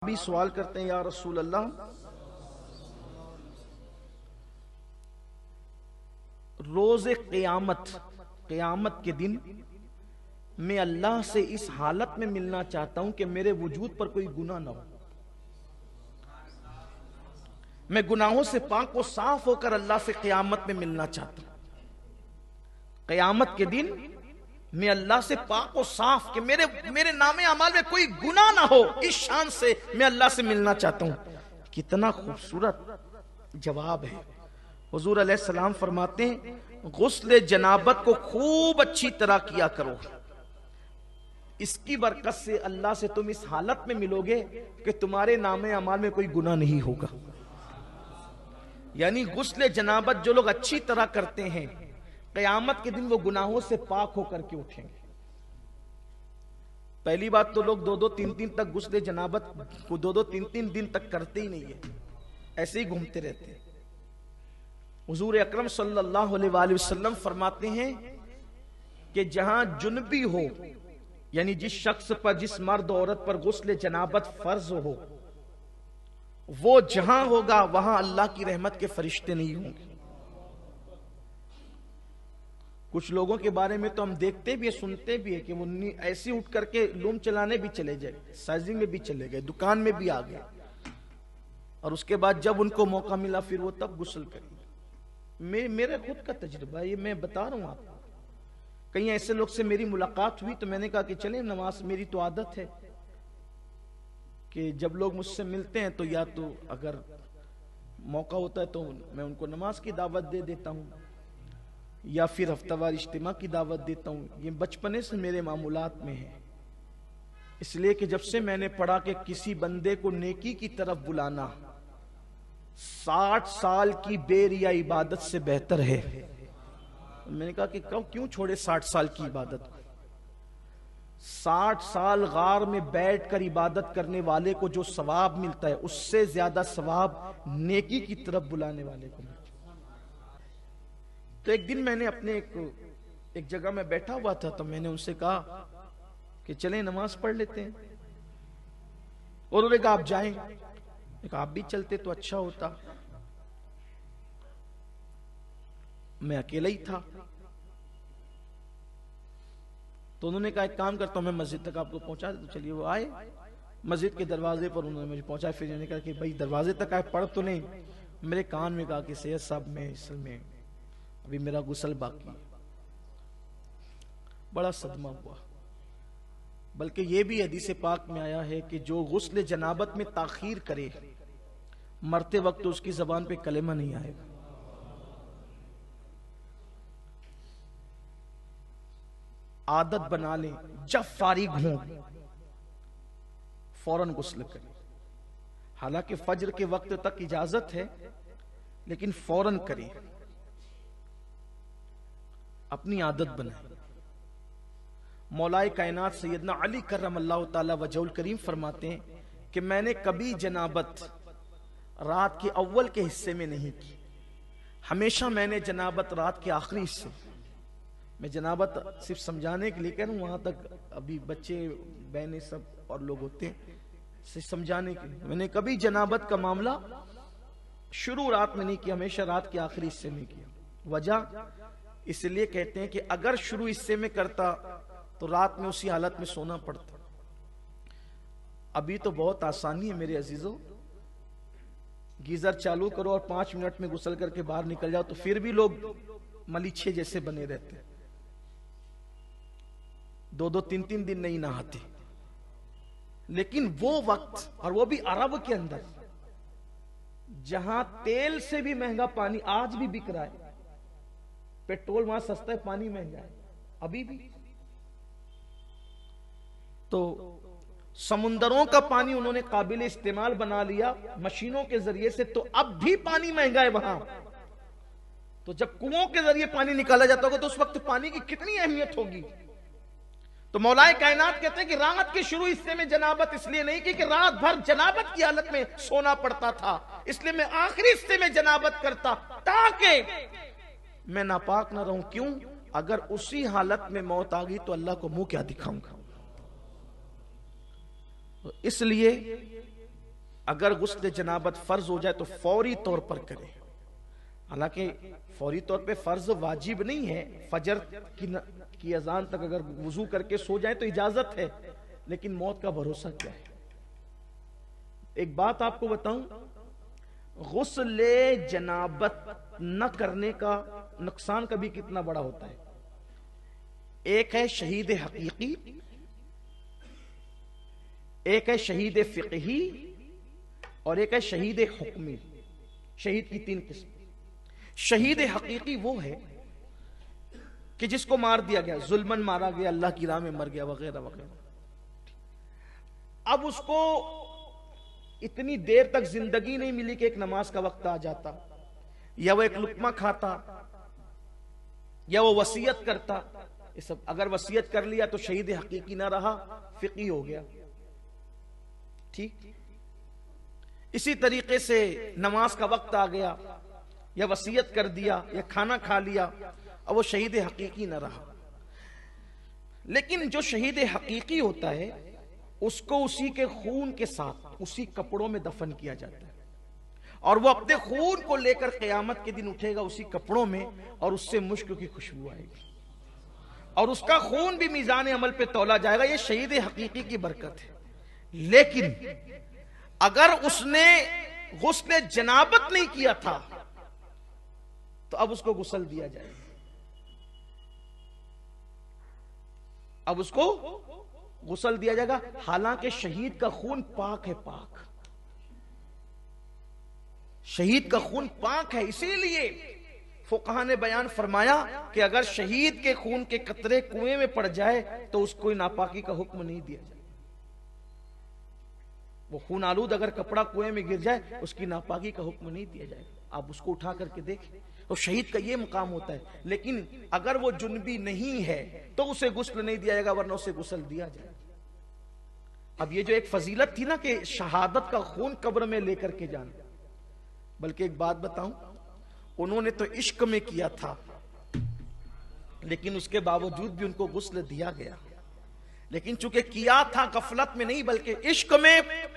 भी सवाल करते हैं, या रसूल अल्लाह, रोज़े क़यामत के दिन मैं अल्लाह से इस हालत में मिलना चाहता हूं कि मेरे वजूद पर कोई गुनाह ना हो। मैं गुनाहों से पाक और साफ होकर अल्लाह से क़यामत में मिलना चाहता हूं। क़यामत के दिन मैं अल्लाह से पाक और साफ कि मेरे नामे अमाल में कोई गुनाह ना हो, इस शान से मैं अल्लाह से मिलना चाहता हूं। कितना खूबसूरत जवाब है। हुजूर अलैहिस्सलाम फरमाते हैं, गुस्ल जनाबत को खूब अच्छी तरह किया करो, इसकी बरकत से अल्लाह से तुम इस हालत में मिलोगे कि तुम्हारे नामे अमाल में कोई गुनाह नहीं होगा। यानी गुस्ल जनाबत जो लोग अच्छी तरह करते हैं, क़यामत के दिन वो गुनाहों से पाक होकर के उठेंगे। पहली बात तो लोग 2-2-3-3 तक गुस्ल जनाबत को 2-2-3-3 दिन तक करते ही नहीं है, ऐसे ही घूमते रहते हैं। हुजूर अकरम सल्लल्लाहु अलैहि वसल्लम फरमाते हैं कि जहां जुनबी हो, यानी जिस शख्स पर, जिस मर्द औरत पर गुस्ल जनाबत फर्ज हो, वो जहां होगा वहां अल्लाह की रहमत के फरिश्ते नहीं होंगे। कुछ लोगों के बारे में तो हम देखते भी है, सुनते भी है कि वो ऐसे उठ करके लूम चलाने भी चले जाए, साइजिंग में भी चले गए, दुकान में भी आ गए, और उसके बाद जब उनको मौका मिला फिर वो तब गुस्ल करेंगे। मेरा खुद का तजुर्बा ये मैं बता रहा हूं आपको। कहीं ऐसे लोग से मेरी मुलाकात हुई तो मैंने कहा कि चले नमाज, मेरी तो आदत है कि जब लोग मुझसे मिलते हैं तो या तो अगर मौका होता है तो मैं उनको नमाज की दावत दे देता हूं, या फिर हफ्तावार इज्तिमा की दावत देता हूं। ये बचपने से मेरे मामूलात में है, इसलिए कि जब से मैंने पढ़ा कि किसी बंदे को नेकी की तरफ बुलाना 60 साल की बेरिया इबादत से बेहतर है। मैंने कहा कि कब क्यों छोड़े 60 साल की इबादत को। 60 साल गार में बैठकर इबादत करने वाले को जो सवाब मिलता है, उससे ज्यादा सवाब नेकी की तरफ बुलाने वाले को मिलता है। तो एक दिन मैंने अपने एक जगह में बैठा हुआ था, तो मैंने उनसे कहा कि चलें नमाज पढ़ लेते हैं, और उन्होंने कहा आप जाएंगे, आप भी चलते तो अच्छा होता। मैं अकेला ही था, तो उन्होंने कहा एक काम करता हूं, मैं मस्जिद तक आपको पहुंचा देता हूं। चलिए वो आए, मस्जिद के दरवाजे पर उन्होंने मुझे पहुंचा। फिर उन्होंने कहा कि भाई दरवाजे तक आए, पढ़ तो नहीं। मेरे कान में कहा कि सैयद साहब, मैं असल में अभी मेरा गुस्ल बाकी है। बड़ा सदमा हुआ। बल्कि ये भी हदीस पाक में आया है कि जो गुस्ल जनाबत में ताखीर करे, मरते वक्त तो उसकी जबान पे कलेमा नहीं आएगा। आदत बना लें, जब फारिग हों फौरन गुस्ल करें। हालांकि फज्र के वक्त तक इजाजत है, लेकिन फौरन करें, अपनी आदत बनाएं। मौलाए कायनात सैयदना अली करमल्लाहु ताला वजहुल करीम फरमाते हैं कि मैंने कभी जनाबत रात के अव्वल के हिस्से में नहीं की, हमेशा मैंने जनाबत रात के आखिरी हिस्से। मैं जनाबत सिर्फ समझाने के लिए कह रहा हूं, वहां तक अभी बच्चे बहनें सब और लोग होते हैं, सिर्फ समझाने के लिए। मैंने कभी जनाबत का मामला शुरू रात में नहीं किया, हमेशा रात के आखिरी हिस्से में किया। वजह इसलिए कहते हैं कि अगर शुरू हिस्से में करता तो रात में उसी हालत में सोना पड़ता। अभी तो बहुत आसानी है मेरे अजीजों, गीजर चालू करो और 5 मिनट में गुस्ल करके बाहर निकल जाओ, तो फिर भी लोग मलीछे जैसे बने रहते हैं, 2-2-3-3 दिन नहीं नहाते। लेकिन वो वक्त, और वो भी अरब के अंदर, जहां तेल से भी महंगा पानी आज भी बिक रहा है। पेट्रोल वहां सस्ता है, पानी महंगा है अभी भी। तो समुंदरों का पानी उन्होंने काबिल इस्तेमाल बना लिया मशीनों के जरिए से, तो अब भी पानी महंगा है वहां। तो जब कुओं के जरिए पानी निकाला जाता होगा तो उस वक्त पानी की कितनी अहमियत होगी। तो मौलाए कायनात कहते हैं कि रात के शुरू हिस्से में जनाबत इसलिए नहीं की कि रात भर जनाबत की हालत में सोना पड़ता था, इसलिए मैं आखिरी हिस्से में जनाबत करता ताकि मैं नापाक ना रहूं। क्यों? अगर उसी हालत में मौत आ गई तो अल्लाह को मुंह क्या दिखाऊंगा। तो इसलिए अगर गुस्ल जनाबत फर्ज हो जाए तो फौरी तौर पर करें। हालांकि फौरी तौर पे फर्ज वाजिब नहीं है, फजर की अजान तक अगर वुजू करके सो जाए तो इजाजत है, लेकिन मौत का भरोसा क्या है। एक बात आपको बताऊं, गुस्ल जनाबत न करने का नुकसान कभी कितना बड़ा होता है। एक है शहीद हकीकी, एक है शहीद फिqही और एक है शहीद हुक्मी। शहीद की 3 किस्म। शहीद हकीकी वो है कि जिसको मार दिया गया, जुल्मन मारा गया, अल्लाह की राह में मर गया, वगैरह वगैरह। अब उसको इतनी देर तक जिंदगी नहीं मिली कि एक नमाज का वक्त आ जाता, या वो एक लुकमा खाता, या वो वसीयत करता। ये सब अगर वसीयत कर लिया तो शहीद हकीकी ना रहा, फिqही हो गया। ठीक इसी तरीके से नमाज का वक्त आ गया, या वसीयत कर दिया, या खाना खा लिया, अब वो शहीद हकीकी ना रहा। लेकिन जो शहीद हकीकी होता है उसको उसी के खून के साथ उसी कपड़ों में दफन किया जाता है, और वो अपने खून को लेकर क़यामत के दिन उठेगा उसी कपड़ों में, और उससे मुश्क की खुशबू आएगी, और उसका खून भी मीज़ान अमल पे तौला जाएगा। ये शहीद हकीकी की बरकत है। लेकिन अगर उसने गुस्ल जनाबत नहीं किया था तो अब उसको गुस्ल दिया जाएगा। अब उसको गुस्ल दिया जाएगा, हालांकि शहीद का खून पाक है, पाक। शहीद का खून पाक है, इसीलिए फुकहा ने बयान फरमाया कि अगर शहीद के खून के कतरे कुएं में पड़ जाए तो उसको नापाकी का हुक्म नहीं दिया जाए। वो खून आलूद अगर कपड़ा कुएं में गिर जाए उसकी नापाकी का हुक्म नहीं दिया जाएगा। आप उसको उठा करके देखें, तो शहीद का ये मुकाम होता है। लेकिन अगर वो जुनबी नहीं है तो उसे गुस्ल नहीं दिया जाएगा, वरना उसे गुस्ल दिया जाएगा। अब ये जो एक फजीलत थी ना कि शहादत का खून कब्र में लेकर के जाना, बल्कि एक बात बताऊं, उन्होंने तो इश्क में किया था, लेकिन उसके बावजूद भी उनको गुस्ल दिया गया। लेकिन चूंकि किया था गफलत में नहीं बल्कि इश्क में,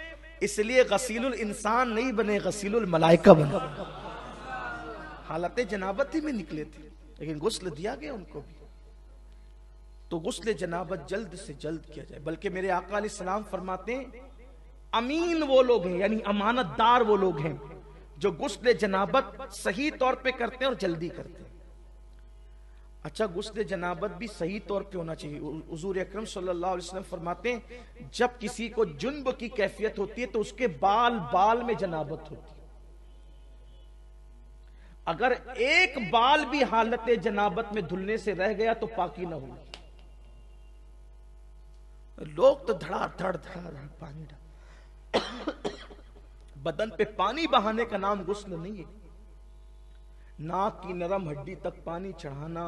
इसलिए गसीलुल इंसान नहीं बने, गसीलुल मलाइका बने। हालत जनाबत ही में निकले थे, लेकिन गुस्ल दिया गया उनको भी। तो गुस्ल जनाबत जल्द से जल्द किया जाए। बल्कि मेरे आका अलैहिस्सलाम फरमाते हैं, अमीन वो लोग हैं, यानी अमानतदार वो लोग हैं जो गुस्ल जनाबत सही तौर पे करते हैं और जल्दी करते हैं। अच्छा, गुस्ल जनाबत भी सही तौर पे होना चाहिए। हुजूर अकरम सल्लल्लाहु अलैहि वसल्लम फरमाते हैं, जब किसी को जुन्ब की कैफियत होती है तो उसके बाल बाल में जनाबत होती है। अगर एक बाल भी हालत जनाबत में धुलने से रह गया तो पाकी ना होगी। लोग तो धड़ाधड़ धड़ाधड़ पानी डाल बदन पे पानी बहाने का नाम गुस्ल नहीं है। नाक की नरम हड्डी तक पानी चढ़ाना,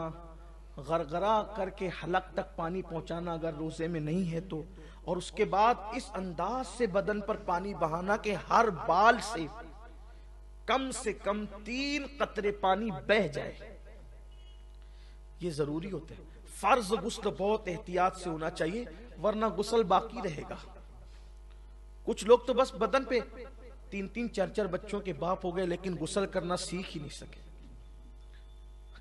गरगरा करके हलक तक पानी पहुंचाना अगर रोजे में नहीं है तो, और उसके बाद इस अंदाज से बदन पर पानी बहाना कि हर बाल से कम 3 कतरे पानी बह जाए, ये जरूरी होता है। फर्ज गुस्ल बहुत एहतियात से होना चाहिए, वरना गुस्ल बाकी रहेगा। कुछ लोग तो बस बदन पे 3-3 4-4 बच्चों के बाप हो गए, लेकिन गुस्ल करना सीख ही नहीं सके।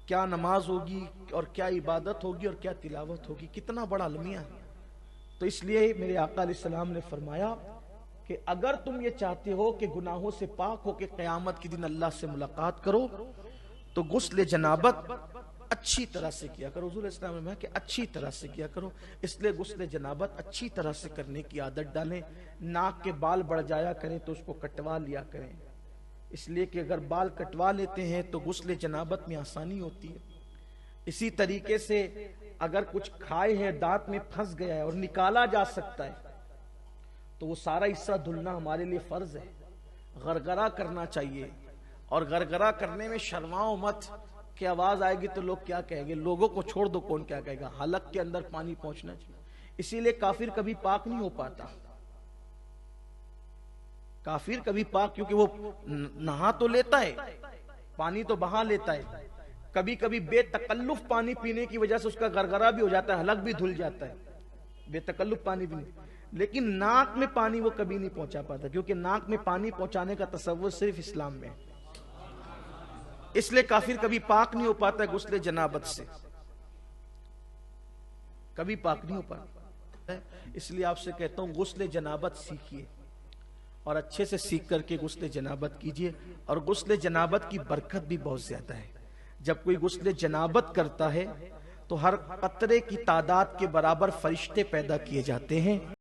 क्या नमाज होगी और क्या इबादत होगी और क्या तिलावत होगी, कितना बड़ा अलमिया है। तो इसलिए मेरे आका अलैहिस्सलाम ने फरमाया कि अगर तुम ये चाहते हो कि गुनाहों से पाक हो के क़यामत के दिन अल्लाह से मुलाकात करो, तो गुस्ल जनाबत अच्छी तरह से किया करो। हुजूर इस्लाम ने कहा कि अच्छी तरह से किया करो, इसलिए गुस्ल जनाबत अच्छी तरह से करने की आदत डालें। नाक के बाल बढ़ जाया करें तो उसको कटवा लिया करें, इसलिए कि अगर बाल कटवा लेते हैं तो गुस्ल जनाबत में आसानी होती है। इसी तरीके से अगर कुछ खाए हैं दांत में फंस गया है और निकाला जा सकता है तो वो सारा हिस्सा धुलना हमारे लिए फर्ज है। गरगरा करना चाहिए, और गरगरा करने में शर्माओ मत कि आवाज आएगी तो लोग क्या कहेंगे। लोगों को छोड़ दो, कौन क्या कहेगा। हलक के अंदर पानी पहुंचना चाहिए। इसीलिए काफिर कभी पाक नहीं हो पाता। काफिर कभी पाक, क्योंकि वो नहा तो लेता है, पानी तो बहा लेता है, कभी कभी बेतकल्लुफ पानी पीने की वजह से उसका गरगरा भी हो जाता है, हलक भी धुल जाता है, बेतकल्लुफ पानी पीने। लेकिन नाक में पानी वो कभी नहीं पहुंचा पाता, क्योंकि नाक में पानी पहुंचाने का तसव्वुर सिर्फ इस्लाम में है। इसलिए काफिर कभी पाक नहीं हो पाता गुस्ले जनाबत से, कभी पाक नहीं हो पाता। इसलिए आपसे कहता हूं गुस्ले जनाबत सीखिए और अच्छे से सीख करके गुस्ले जनाबत कीजिए। और गुस्ले जनाबत की बरकत भी बहुत ज्यादा है। जब कोई गुस्ले जनाबत करता है तो हर कतरे की तादाद के बराबर फरिश्ते पैदा किए जाते हैं